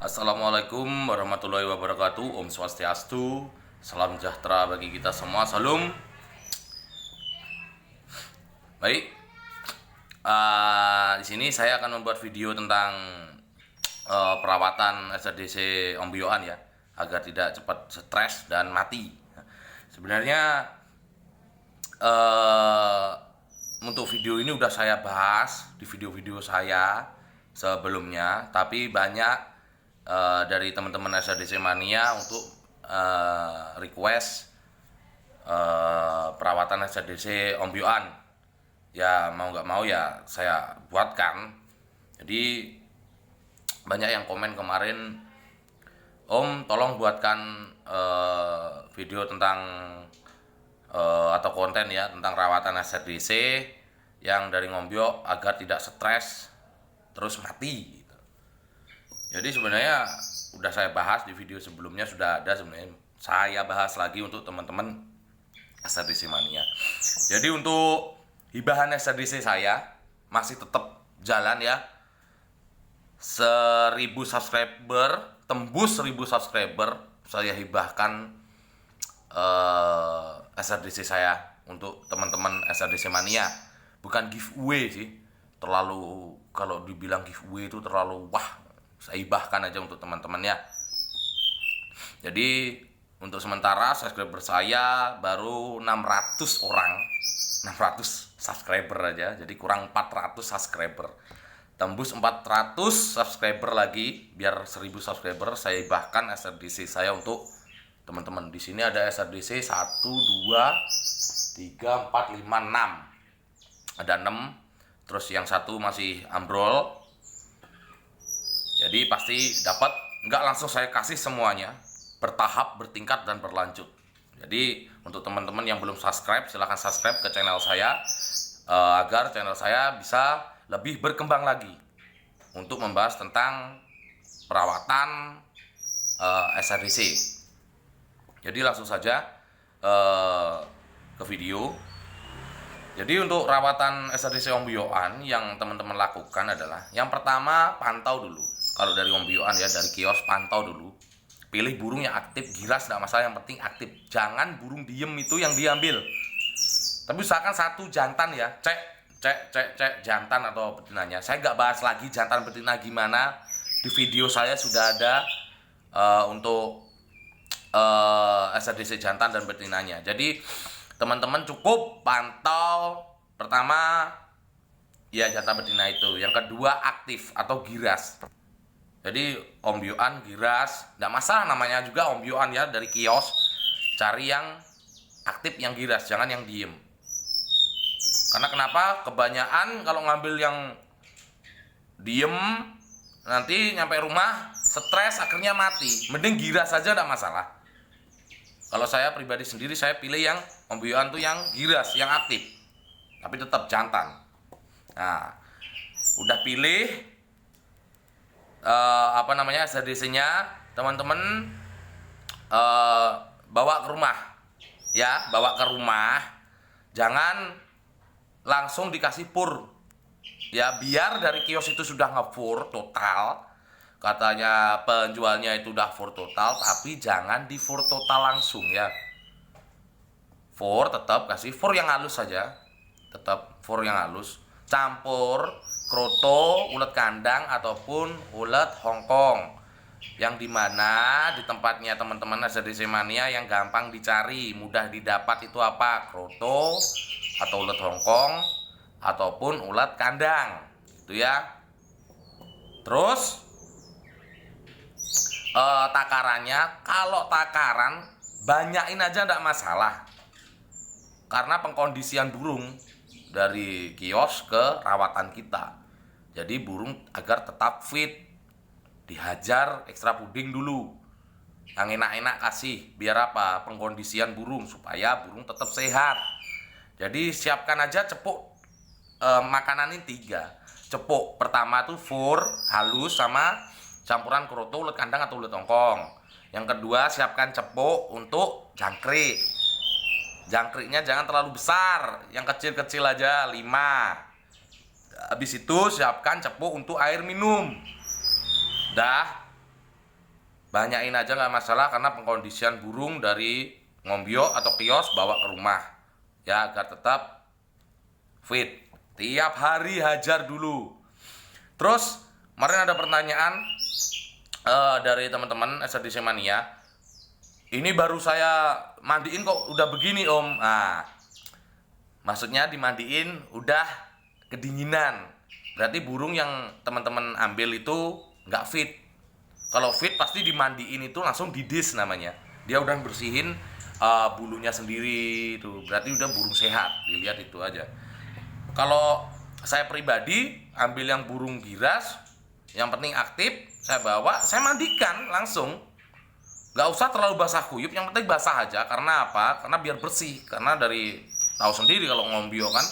Assalamualaikum warahmatullahi wabarakatuh. Om Swastiastu. Salam sejahtera bagi kita semua. Salam. Baik. Di sini saya akan membuat video tentang perawatan SRDC Om Bioan ya, agar tidak cepat stres dan mati. Sebenarnya untuk video ini udah saya bahas di video-video saya sebelumnya, tapi banyak dari teman-teman SRDC Mania untuk request perawatan SRDC Om Bioan. Ya mau nggak mau ya saya buatkan. Jadi banyak yang komen kemarin, Om tolong buatkan video tentang atau konten ya tentang rawatan SRDC yang dari Ngombyo agar tidak stres terus mati. Jadi sebenarnya udah saya bahas di video sebelumnya, sudah ada sebenarnya. Saya bahas lagi untuk teman-teman SRDC Mania. Jadi untuk hibahan SRDC saya masih tetap jalan ya. 1000 subscriber, tembus 1000 subscriber, saya hibahkan SRDC saya untuk teman-teman SRDC Mania. Bukan giveaway sih. Terlalu, kalau dibilang giveaway itu terlalu wah. Saya hibahkan aja untuk teman-temannya. Jadi untuk sementara subscriber saya baru 600 orang, 600 subscriber aja. Jadi kurang 400 subscriber. Tembus 400 subscriber lagi, biar 1000 subscriber saya hibahkan SRDC saya untuk teman-teman. Di sini ada SRDC 1 2 3 4 5 6. Ada 6. Terus yang satu masih ambrol. Jadi pasti dapat, nggak langsung saya kasih semuanya, bertahap, bertingkat, dan berlanjut. Jadi untuk teman-teman yang belum subscribe, silahkan subscribe ke channel saya agar channel saya bisa lebih berkembang lagi untuk membahas tentang perawatan SRDC. Jadi langsung saja ke video. Jadi untuk rawatan SRDC Om Bioan yang teman-teman lakukan adalah, yang pertama pantau dulu. Kalau dari Om Bioan ya, dari kios pantau dulu. Pilih burung yang aktif, giras tidak masalah, yang penting aktif. Jangan burung diem itu yang diambil. Tapi usahakan satu jantan ya, cek jantan atau betinanya. Saya nggak bahas lagi jantan betina gimana, di video saya sudah ada untuk SRDC jantan dan betinanya. Jadi teman-teman cukup pantau pertama ya jantan betina itu. Yang kedua aktif atau giras. Jadi Om Bioan giras, tidak masalah, namanya juga Om Bioan ya, dari kios. Cari yang aktif, yang giras, jangan yang diem. Karena kenapa? Kebanyakan kalau ngambil yang diem, nanti nyampe rumah stres akhirnya mati. Mending giras saja, tidak masalah. Kalau saya pribadi sendiri, saya pilih yang Om Bioan tuh yang giras, yang aktif, tapi tetap jantan. Nah, udah pilih SRDC-nya, teman-teman bawa ke rumah ya, bawa ke rumah, jangan langsung dikasih pur ya, biar dari kios itu sudah nge-fur total, katanya penjualnya itu udah fur total, tapi jangan di fur total langsung ya. Fur tetap kasih fur yang halus saja, tetap fur yang halus, campur kroto, ulet kandang ataupun ulet Hongkong, yang dimana di tempatnya teman-teman SRDC Mania yang gampang dicari, mudah didapat itu apa? Kroto atau ulet Hongkong ataupun ulet kandang, itu ya. Terus takarannya, kalau takaran banyakin aja tidak masalah, karena pengkondisian burung dari kios ke rawatan kita. Jadi burung agar tetap fit, dihajar ekstra puding dulu, yang enak-enak kasih, biar apa? Pengkondisian burung, supaya burung tetap sehat. Jadi siapkan aja cepuk makanan ini 3. Cepuk pertama tuh fur halus sama campuran kroto, ulet kandang atau ulet Hongkong. Yang kedua siapkan cepuk untuk jangkrik. Jangkriknya jangan terlalu besar, yang kecil-kecil aja 5. Habis itu siapkan cepuk untuk air minum. Dah banyain aja nggak masalah, karena pengkondisian burung dari ngombio atau kios bawa ke rumah ya, agar tetap fit. Tiap hari hajar dulu. Terus kemarin ada pertanyaan dari teman-teman SRDC Mania, ini baru saya mandiin kok udah begini om. Nah, maksudnya dimandiin udah kedinginan, berarti burung yang teman-teman ambil itu nggak fit. Kalau fit pasti dimandiin itu langsung didis namanya, dia udah bersihin bulunya sendiri, itu berarti udah burung sehat. Dilihat itu aja. Kalau saya pribadi ambil yang burung giras, yang penting aktif, saya bawa, saya mandikan langsung. Nggak usah terlalu basah kuyup, yang penting basah aja. Karena apa? Karena biar bersih. Karena dari tahu sendiri kalau ngombio kan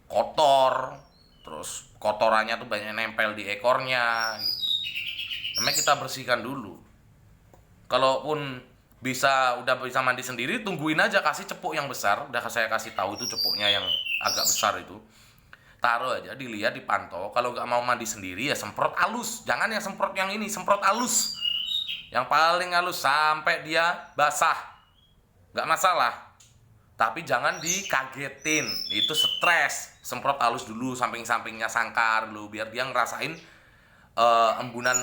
kotor, terus kotorannya tuh banyak nempel di ekornya gitu. Namanya kita bersihkan dulu. Kalaupun udah bisa mandi sendiri, tungguin aja, kasih cepuk yang besar. Udah saya kasih tahu itu cepuknya yang agak besar itu. Taruh aja, dilihat, dipantau. Kalau nggak mau mandi sendiri ya semprot halus. Jangan yang semprot yang ini, semprot halus. Yang paling halus sampai dia basah. Nggak masalah. Tapi jangan dikagetin, itu stres. Semprot halus dulu, samping-sampingnya sangkar dulu, biar dia ngerasain embunan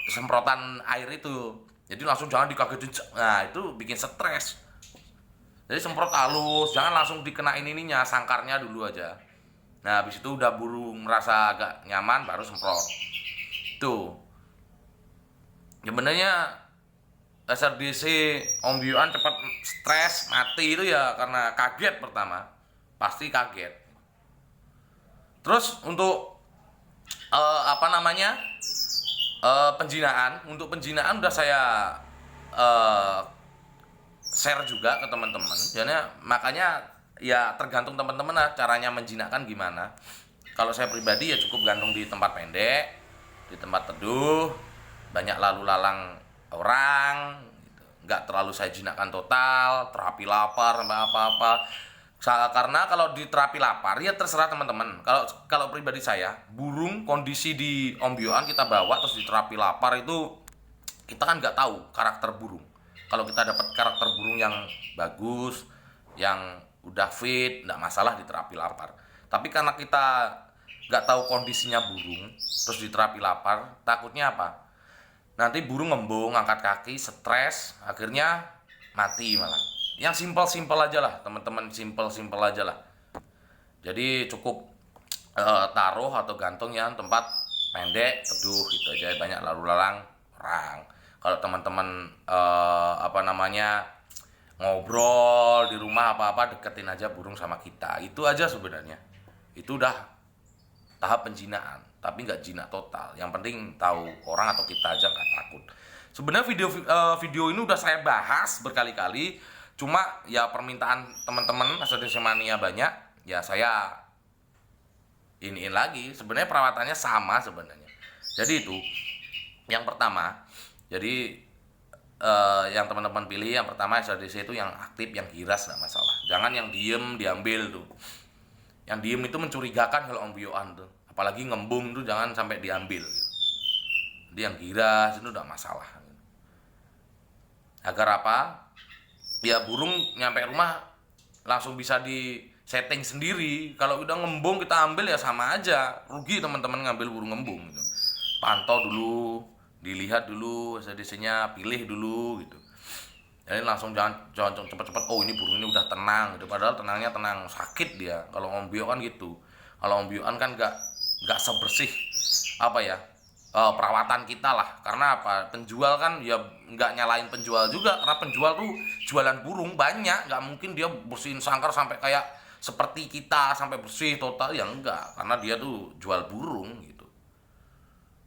semprotan air itu. Jadi langsung jangan dikagetin. Nah, itu bikin stres. Jadi semprot halus, jangan langsung dikenain ininya, sangkarnya dulu aja. Nah, habis itu udah burung merasa agak nyaman baru semprot. Tuh. Sebenarnya SRDC ombioan cepat stres, mati itu ya karena kaget pertama. Pasti kaget. Terus untuk penjinaan, untuk penjinaan udah saya share juga ke teman-teman. Jadi makanya ya tergantung teman-teman lah caranya menjinakkan gimana. Kalau saya pribadi ya cukup gantung di tempat pendek, di tempat teduh, banyak lalu lalang orang, gitu. Nggak terlalu saya jinakkan total, terapi lapar sampai apa-apa. Karena kalau di terapi lapar ya terserah teman-teman. Kalau pribadi saya, burung kondisi di ombioan kita bawa terus di terapi lapar itu kita kan nggak tahu karakter burung. Kalau kita dapat karakter burung yang bagus, yang udah fit, nggak masalah di terapi lapar. Tapi karena kita nggak tahu kondisinya burung, terus di terapi lapar, takutnya apa? Nanti burung ngembung, angkat kaki, stres, akhirnya mati malah. Yang simpel-simpel aja lah, teman-teman, simpel-simpel aja lah. Jadi cukup taruh atau gantung yang tempat pendek, teduh gitu aja, banyak lalu lalang orang. Kalau teman-teman ngobrol di rumah apa-apa, deketin aja burung sama kita. Itu aja sebenarnya. Itu udah tahap penjinaan, tapi nggak jinak total. Yang penting tahu orang atau kita aja nggak takut. Sebenarnya video ini udah saya bahas berkali-kali, cuma ya permintaan teman-teman SRDC Mania banyak, ya saya iniin lagi. Sebenarnya perawatannya sama sebenarnya. Jadi itu yang pertama. Jadi yang teman-teman pilih yang pertama SRDC itu yang aktif, yang giras nggak masalah. Jangan yang diem diambil tuh. Yang diem itu mencurigakan kalau ombioan tuh. Apalagi ngembung tuh jangan sampai diambil. Jadi yang giras itu udah masalah. Agar apa? Ya burung nyampe rumah langsung bisa di setting sendiri. Kalau udah ngembung kita ambil ya sama aja, rugi teman-teman ngambil burung ngembung gitu. Pantau dulu, dilihat dulu SRDC-nya, pilih dulu gitu. Jadi langsung jangan cepet-cepet, oh ini burung ini udah tenang gitu. Padahal tenangnya tenang, sakit dia. Kalau ombio kan gitu. Kalau ombioan kan nggak sebersih perawatan kita lah. Karena apa? Penjual kan ya nggak nyalain penjual juga, karena penjual tuh jualan burung banyak, nggak mungkin dia bersihin sangkar sampai kayak seperti kita sampai bersih total, ya enggak, karena dia tuh jual burung gitu.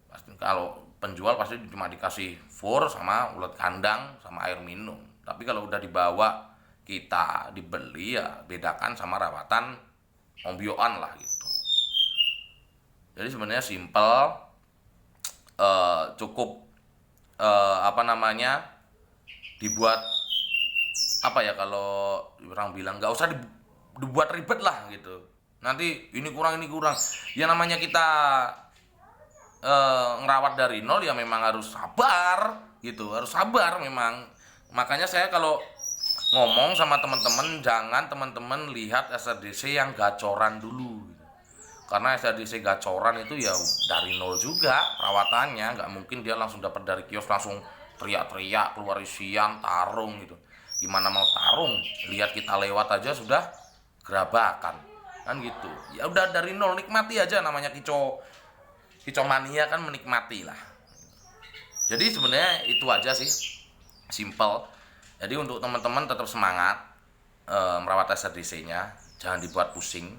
Pasti kalau penjual pasti cuma dikasih fur sama ulat kandang sama air minum. Tapi kalau udah dibawa kita dibeli ya bedakan sama rawatan ombioan lah gitu. Jadi sebenarnya simple, cukup dibuat kalau orang bilang nggak usah dibuat ribet lah gitu. Nanti ini kurang ya, namanya kita ngerawat dari nol ya memang harus sabar gitu, harus sabar memang. Makanya saya kalau ngomong sama teman-teman, jangan teman-teman lihat SRDC yang gacoran dulu gitu. Karena SRDC gacoran itu ya dari nol juga perawatannya, nggak mungkin dia langsung dapat dari kios langsung teriak-teriak keluar isian tarung gitu. Gimana mau tarung, lihat kita lewat aja sudah gerabakan kan gitu. Ya udah dari nol, nikmati aja, namanya kicomania kan, menikmati lah. Jadi sebenarnya itu aja sih, simple. Jadi untuk teman-teman tetap semangat merawat SRDC-nya, jangan dibuat pusing,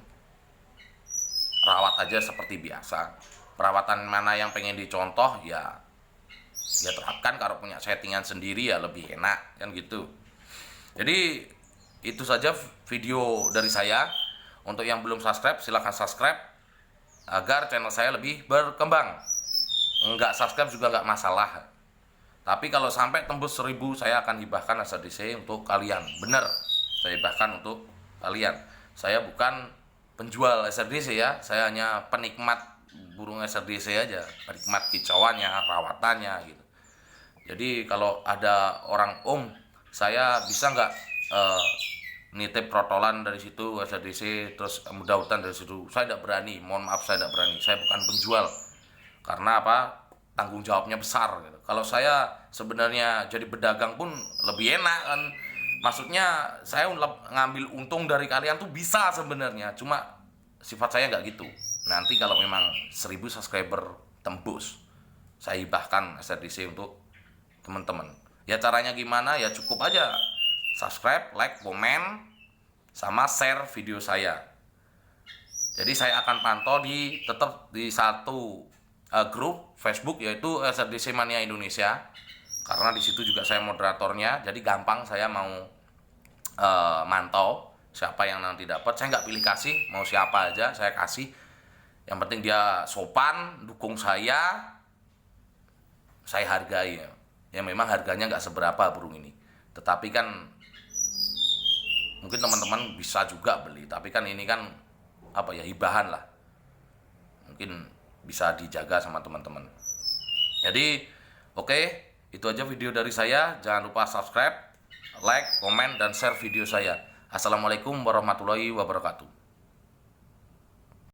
rawat aja seperti biasa. Perawatan mana yang pengen dicontoh ya terapkan. Kalau punya settingan sendiri ya lebih enak kan gitu. Jadi itu saja video dari saya. Untuk yang belum subscribe, silahkan subscribe agar channel saya lebih berkembang. Enggak subscribe juga enggak masalah. Tapi kalau sampai tembus 1000, saya akan hibahkan SRDC untuk kalian. Bener, saya hibahkan untuk kalian. Saya bukan penjual SRDC ya, saya hanya penikmat burung SRDC aja, penikmat kicauannya, rawatannya gitu. Jadi kalau ada orang, saya bisa nggak nitip protolan dari situ SRDC, terus mudah-mudahan dari situ, saya tidak berani, mohon maaf, saya tidak berani. Saya bukan penjual, karena apa, tanggung jawabnya besar gitu. Kalau saya sebenarnya jadi pedagang pun lebih enak kan, maksudnya saya ngambil untung dari kalian tuh bisa sebenarnya, cuma sifat saya nggak gitu. Nanti kalau memang 1000 subscriber tembus, saya hibahkan SRDC untuk teman-teman. Ya caranya gimana, ya cukup aja subscribe, like, komen, sama share video saya. Jadi saya akan pantau tetap di satu grup Facebook, yaitu SRDC Mania Indonesia. Karena di situ juga saya moderatornya, jadi gampang saya mau mantau siapa yang nanti dapat. Saya nggak pilih kasih, mau siapa aja saya kasih. Yang penting dia sopan, dukung saya hargai ya. Ya memang harganya nggak seberapa burung ini, tetapi kan mungkin teman-teman bisa juga beli, tapi kan ini kan apa ya, hibahan lah, mungkin bisa dijaga sama teman-teman. Jadi oke, itu aja video dari saya. Jangan lupa subscribe, like, komen, dan share video saya. Assalamualaikum warahmatullahi wabarakatuh.